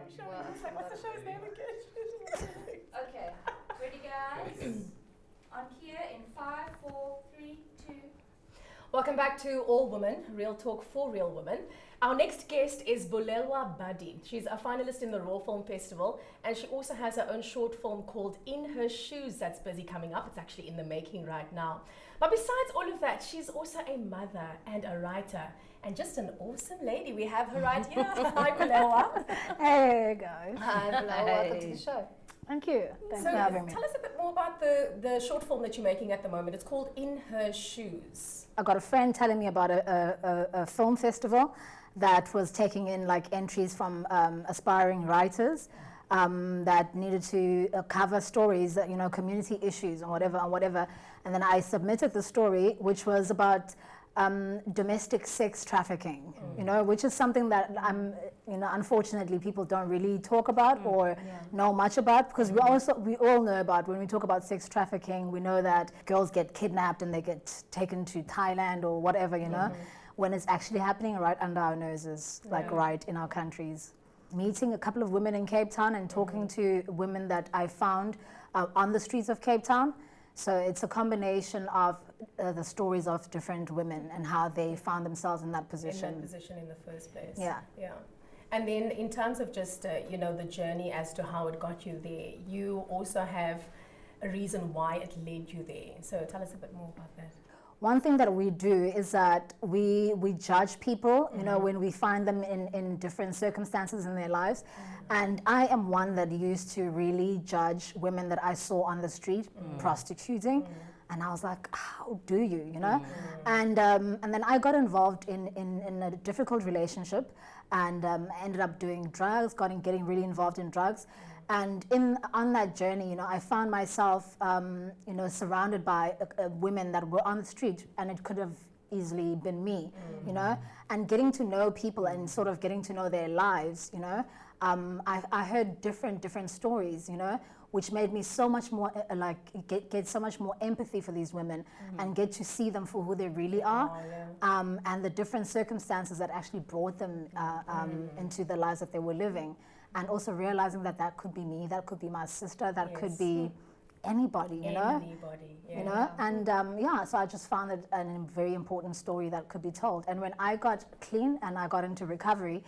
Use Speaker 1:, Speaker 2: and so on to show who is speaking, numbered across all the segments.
Speaker 1: show. It's like, what's the show's name again?
Speaker 2: Okay, ready guys? On here in 5, 4, 3, 2.
Speaker 1: Welcome back to All Women, Real Talk for Real Women. Our next guest is Bulelwa Badi. She's a finalist in the Raw Film Festival, and she also has her own short film called In Her Shoes that's busy coming up. It's actually in the making right now. But besides all of that, she's also a mother and a writer, and just an awesome lady. We have her right here. Hi, Bulelwa.
Speaker 3: Hey guys.
Speaker 1: Hi, Bulelwa. Welcome to the show.
Speaker 3: Thank you. Thanks
Speaker 1: So
Speaker 3: for having me.
Speaker 1: tell us a bit more about the short film that you're making at the moment. It's called In Her Shoes.
Speaker 3: I got a friend telling me about a film festival that was taking in like entries from aspiring writers that needed to cover stories that, you know, community issues and whatever. And then I submitted the story, which was about domestic sex trafficking, you know, which is something that unfortunately people don't really talk about or know much about, because we all know about, when we talk about sex trafficking, we know that girls get kidnapped and they get taken to Thailand or whatever, you know, when it's actually happening right under our noses, like right in our countries. Meeting a couple of women in Cape Town and talking to women that I found on the streets of Cape Town. So it's a combination of the stories of different women and how they found themselves in that position.
Speaker 1: In that position in the first place.
Speaker 3: Yeah.
Speaker 1: Yeah. And then in terms of just, the journey as to how it got you there, you also have a reason why it led you there. So tell us a bit more about that.
Speaker 3: One thing that we do is that we judge people, you know, when we find them in different circumstances in their lives. And I am one that used to really judge women that I saw on the street prostituting. And I was like, how do you, you know? And then I got involved in a difficult relationship and ended up doing drugs, getting really involved in drugs. And on that journey, you know, I found myself, surrounded by women that were on the street, and it could have easily been me, you know. And getting to know people and sort of getting to know their lives, you know, I heard different stories, you know, which made me so much more get so much more empathy for these women and get to see them for who they really are, and the different circumstances that actually brought them into the lives that they were living. And also realizing that could be me, that could be my sister, that could be anybody, you know?
Speaker 1: Anybody, yeah.
Speaker 3: You know? And so I just found it a very important story that could be told. And when I got clean and I got into recovery,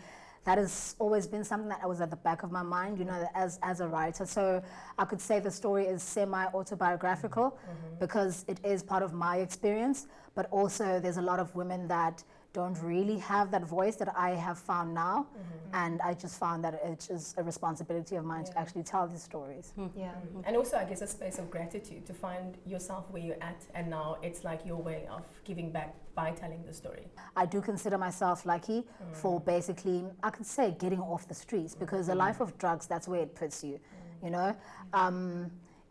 Speaker 3: that has always been something that was at the back of my mind, you know, as a writer. So I could say the story is semi-autobiographical because it is part of my experience, but also there's a lot of women that don't really have that voice that I have found now, and I just found that it's just a responsibility of mine to actually tell these stories.
Speaker 1: And also, I guess, a space of gratitude to find yourself where you're at, and now it's like your way of giving back by telling the story.
Speaker 3: I do consider myself lucky for basically, I could say, getting off the streets, because a life of drugs, that's where it puts you, you know?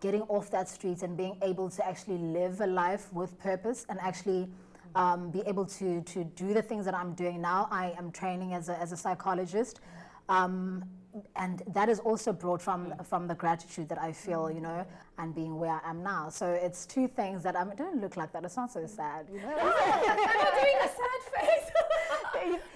Speaker 3: Getting off that street and being able to actually live a life with purpose and actually be able to do the things that I'm doing now. I am training as a psychologist, and that is also brought from the gratitude that I feel, you know, and being where I am now. So it's two things that don't look like that. It's not so sad, you know.
Speaker 1: I'm not doing a sad face.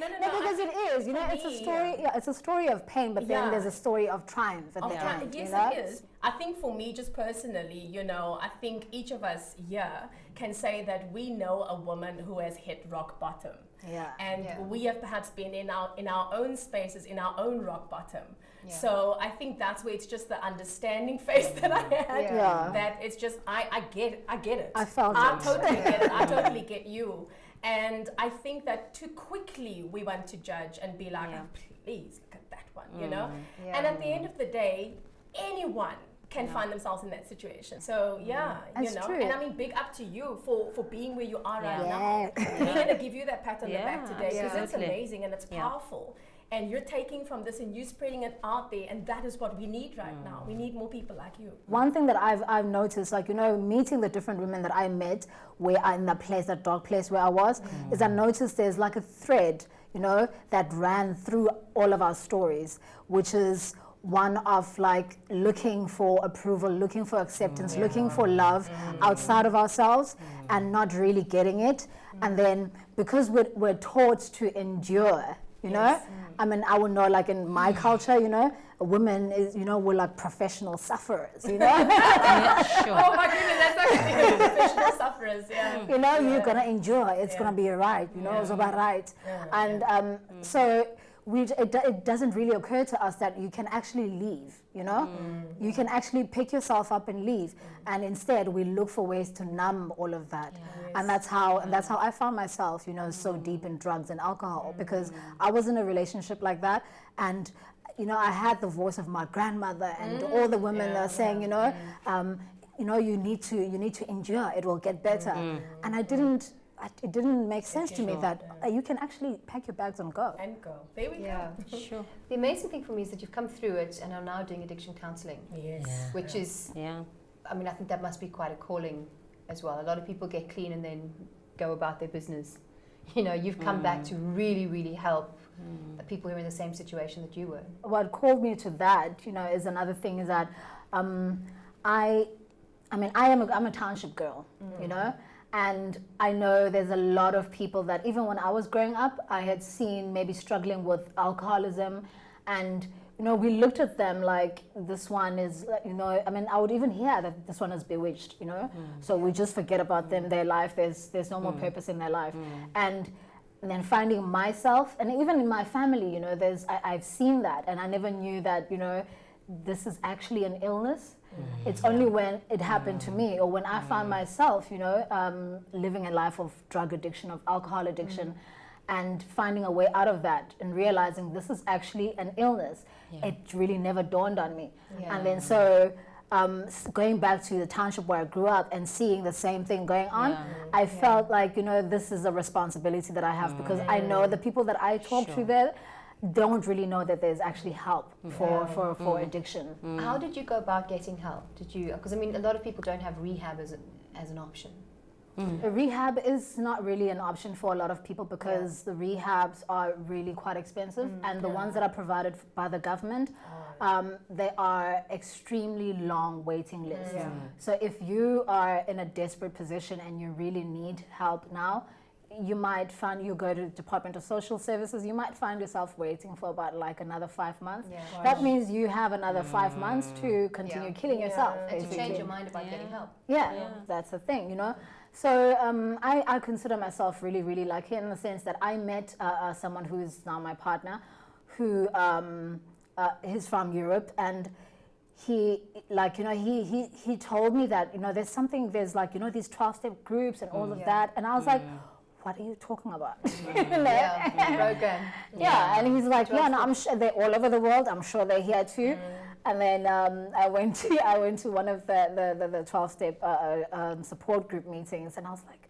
Speaker 3: No, because it is, you know, it's a story. Yeah, it's a story of pain, but then there's a story of triumph at the end.
Speaker 1: Yes,
Speaker 3: you know?
Speaker 1: it is. I think for me, just personally, you know, I think each of us here can say that we know a woman who has hit rock bottom.
Speaker 3: Yeah.
Speaker 1: And we have perhaps been in our own spaces, in our own rock bottom. Yeah. So I think that's where it's just the understanding face that I had.
Speaker 3: Yeah.
Speaker 1: That it's just I get it.
Speaker 3: I felt it.
Speaker 1: I totally get it. I totally get you. And I think that too quickly we want to judge and be like, oh, please look at that one, you know? Yeah. And at the end of the day, anyone can find themselves in that situation. So you know,
Speaker 3: true.
Speaker 1: and I mean, big up to you for being where you are right now. We're gonna give you that pat on the back today, because it's amazing and it's powerful. And you're taking from this and you're spreading it out there, and that is what we need right now. We need more people like you.
Speaker 3: One thing that I've noticed, like, you know, meeting the different women that I met in that dark place where I was, is I noticed there's like a thread, you know, that ran through all of our stories, which is one of like looking for approval, looking for acceptance, looking for love outside of ourselves and not really getting it. And then because we're taught to endure you know. I mean, I would know, like in my culture, you know, a woman is, you know, we're like professional sufferers, you know.
Speaker 4: Yeah, sure.
Speaker 1: Oh my goodness, that's actually professional sufferers, yeah.
Speaker 3: You know, you're gonna endure. It's gonna be alright. You know, it's about right. And so it doesn't really occur to us that you can actually leave. You know, you can actually pick yourself up and leave. And instead, we look for ways to numb all of that. And that's how I found myself, you know, so deep in drugs and alcohol, because I was in a relationship like that, and you know, I had the voice of my grandmother and all the women that are saying, you know, you need to endure. It will get better. And it didn't make sense to me that you can actually pack your bags and go.
Speaker 1: And go. There we go.
Speaker 4: Sure.
Speaker 5: The amazing thing for me is that you've come through it and are now doing addiction counselling,
Speaker 1: Yes.
Speaker 5: which is, I mean, I think that must be quite a calling as well. A lot of people get clean and then go about their business. You know, you've come back to really, really help the people who are in the same situation that you were.
Speaker 3: What called me to that, you know, is another thing is that I'm a township girl, you know, and I know there's a lot of people that even when I was growing up, I had seen maybe struggling with alcoholism, and you know, we looked at them like, this one is, you know, I mean, I would even hear that this one is bewitched, you know, so we just forget about them, their life, there's no more purpose in their life. And then finding myself, and even in my family, you know, I've seen that, and I never knew that, you know, this is actually an illness. It's only when it happened to me, or when I found myself, you know, living a life of drug addiction, of alcohol addiction, and finding a way out of that, and realizing this is actually an illness. It really never dawned on me. And then so going back to the township where I grew up and seeing the same thing going on, I felt like, you know, this is a responsibility that I have, because I know the people that I talk to there don't really know that there's actually help for addiction.
Speaker 5: How did you go about getting help? Did you, because I mean, a lot of people don't have rehab as an option.
Speaker 3: Rehab is not really an option for a lot of people, because the rehabs are really quite expensive, and the ones that are provided by the government, they are extremely long waiting lists. So if you are in a desperate position and you really need help now, you might find, you go to the Department of Social Services, you might find yourself waiting for about like another 5 months. That means you have another 5 months to continue killing yourself.
Speaker 5: And to change your mind about getting help.
Speaker 3: That's the thing, you know. So I consider myself really, really lucky in the sense that I met someone who is now my partner, who he's from Europe, and he, like, you know, he told me that, you know, there's like, you know, these 12-step groups and all of that, and I was like, what are you talking about?
Speaker 5: Program.
Speaker 3: And he's like, no, I'm sure they're all over the world. I'm sure they're here too. And then I went to one of the 12-step support group meetings, and I was like,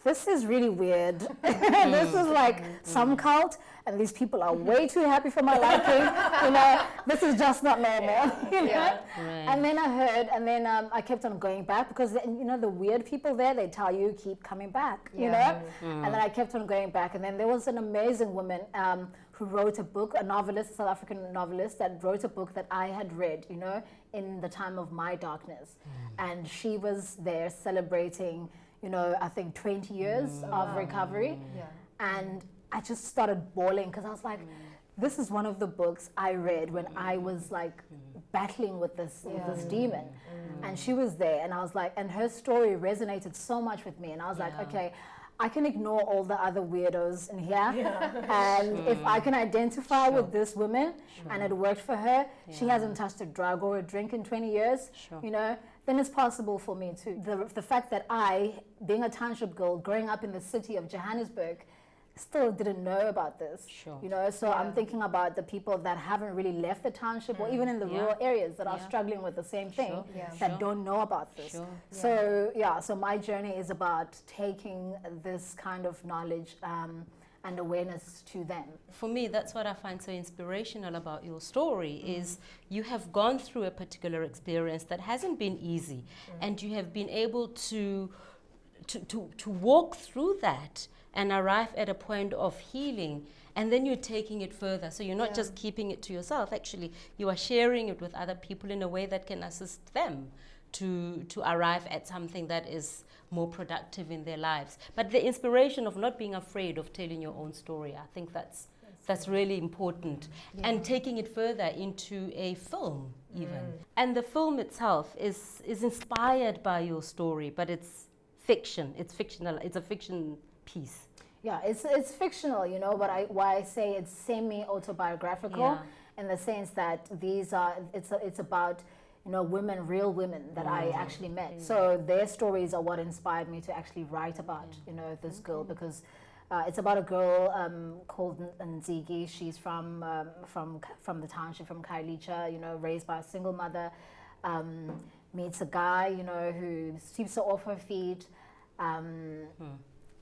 Speaker 3: this is really weird. This is like some cult, and these people are way too happy for my liking. You know, this is just not normal. You know? And then I heard, and then I kept on going back, because you know, the weird people there, they tell you keep coming back. You know, and then I kept on going back, and then there was an amazing woman who wrote a book, a novelist, a South African novelist, that wrote a book that I had read, you know, in the time of my darkness, and she was there celebrating, you know, I think 20 years of recovery. And I just started bawling, because I was like, this is one of the books I read when I was like battling with this demon. And she was there, and I was like, and her story resonated so much with me, and I was like, okay, I can ignore all the other weirdos in here, and if I can identify with this woman, and it worked for her, she hasn't touched a drug or a drink in 20 years, you know, then it's possible for me too. The fact that I, being a township girl, growing up in the city of Johannesburg, still didn't know about this, you know, so I'm thinking about the people that haven't really left the township, or even in the rural areas that are struggling with the same thing, that don't know about this. So my journey is about taking this kind of knowledge and awareness to them.
Speaker 4: For me, that's what I find so inspirational about your story, is you have gone through a particular experience that hasn't been easy, and you have been able to walk through that and arrive at a point of healing, and then you're taking it further. So you're not just keeping it to yourself, actually you are sharing it with other people in a way that can assist them to arrive at something that is more productive in their lives. But the inspiration of not being afraid of telling your own story, I think that's That's really important. And taking it further into a film even. And the film itself is inspired by your story, but it's fiction. It's fictional. It's a fiction piece.
Speaker 3: Yeah, it's fictional, you know, but why I say it's semi-autobiographical in the sense that it's about, you know, real women that I actually met. So their stories are what inspired me to actually write about, you know, this girl, because it's about a girl called Nzigi. She's from the township, from Kailicha, you know, raised by a single mother, meets a guy, you know, who sweeps her off her feet,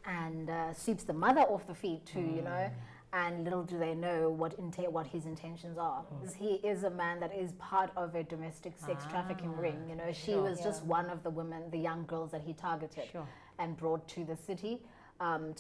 Speaker 3: and sweeps the mother off the feet too, you know, and little do they know what his intentions are. He is a man that is part of a domestic sex trafficking ring, you know. She was just one of the women, the young girls that he targeted and brought to the city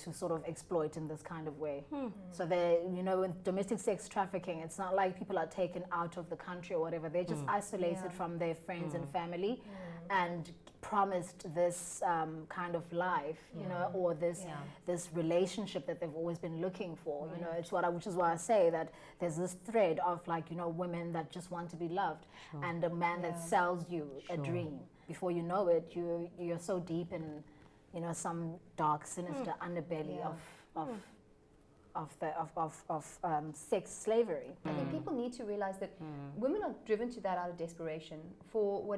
Speaker 3: to sort of exploit in this kind of way. So they, you know, with domestic sex trafficking, it's not like people are taken out of the country or whatever. They're just isolated from their friends and family and promised this kind of life, you know, or this relationship that they've always been looking for. You know, which is why I say that there's this thread of, like, you know, women that just want to be loved and a man that sells you a dream. Before you know it, you're so deep in, you know, some dark, sinister underbelly of sex slavery.
Speaker 5: I think people need to realize that women are driven to that out of desperation for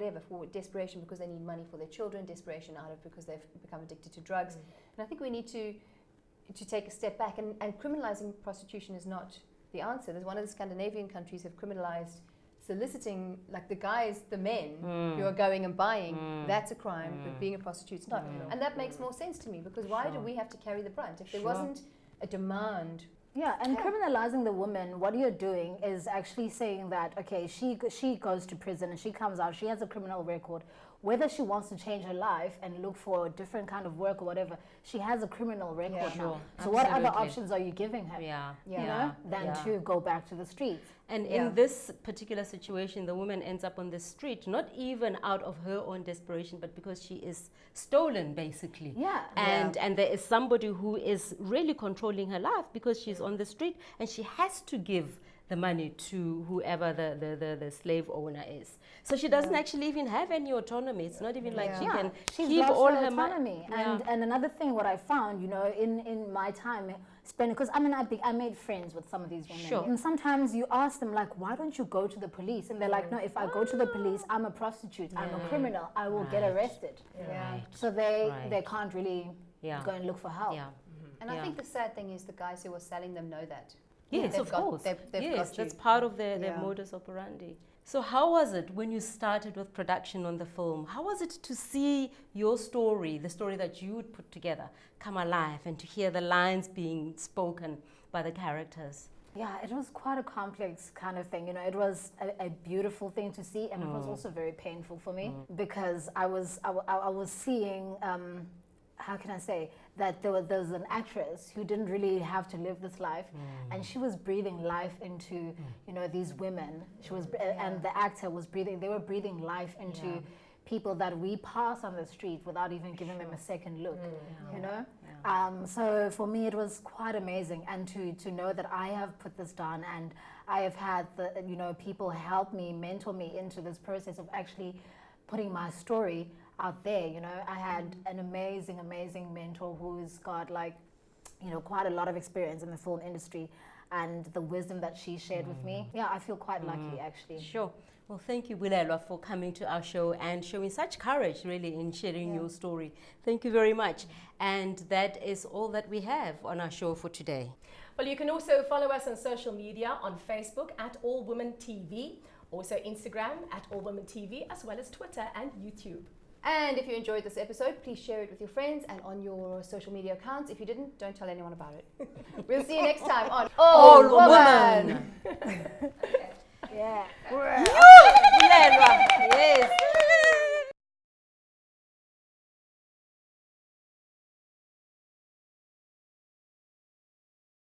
Speaker 5: desperation because they need money for their children, desperation because they've become addicted to drugs. And I think we need to take a step back, and criminalizing prostitution is not the answer. There's one of the Scandinavian countries have criminalized soliciting, like the men who are going and buying. That's a crime, but being a prostitute's not. And that makes more sense to me, because why do we have to carry the brunt? If there wasn't a demand.
Speaker 3: Yeah, and criminalizing the woman, what you're doing is actually saying that, okay, she goes to prison and she comes out, she has a criminal record. Whether she wants to change her life and look for a different kind of work or whatever, she has a criminal record now. So what other options are you giving her? You know, than to go back to the streets.
Speaker 4: And in this particular situation, the woman ends up on the street, not even out of her own desperation, but because she is stolen, basically. And there is somebody who is really controlling her life because she's on the street, and she has to give the money to whoever the slave owner is. So she doesn't actually even have any autonomy. It's not even like she can keep all her
Speaker 3: autonomy. And another thing, what I found, you know, in my time spent, because I made friends with some of these women. And sometimes you ask them, like, why don't you go to the police? And they're like, no, if I go to the police, I'm a prostitute, I'm a criminal, I will get arrested. So they can't really go and look for help.
Speaker 5: And I think the sad thing is the guys who are selling them know that.
Speaker 4: Yes, of course.
Speaker 5: Yes,
Speaker 4: that's part of their modus operandi. So how was it when you started with production on the film? How was it to see your story, the story that you would put together, come alive, and to hear the lines being spoken by the characters?
Speaker 3: Yeah, it was quite a complex kind of thing. You know, it was a beautiful thing to see, and it was also very painful for me because I was seeing, how can I say, that there was an actress who didn't really have to live this life, and she was breathing life into, you know, these women. She was, and the actor was they were breathing life into people that we pass on the street without even giving them a second look, you know? So for me, it was quite amazing, and to know that I have put this down, and I have had you know, people help me, mentor me into this process of actually putting my story out there. You know, I had an amazing mentor who's got, like, you know, quite a lot of experience in the film industry, and the wisdom that she shared with me. Yeah, I feel quite lucky, actually.
Speaker 4: Sure. Well, thank you, Bulelwa, for coming to our show and showing such courage, really, in sharing your story. Thank you very much. And that is all that we have on our show for today.
Speaker 1: Well, you can also follow us on social media, on Facebook at All Women TV, also Instagram at All Women TV, as well as Twitter and YouTube.
Speaker 5: And if you enjoyed this episode, please share it with your friends and on your social media accounts. If you didn't, don't tell anyone about it. We'll see you next time on
Speaker 4: All Woman.
Speaker 3: Yeah.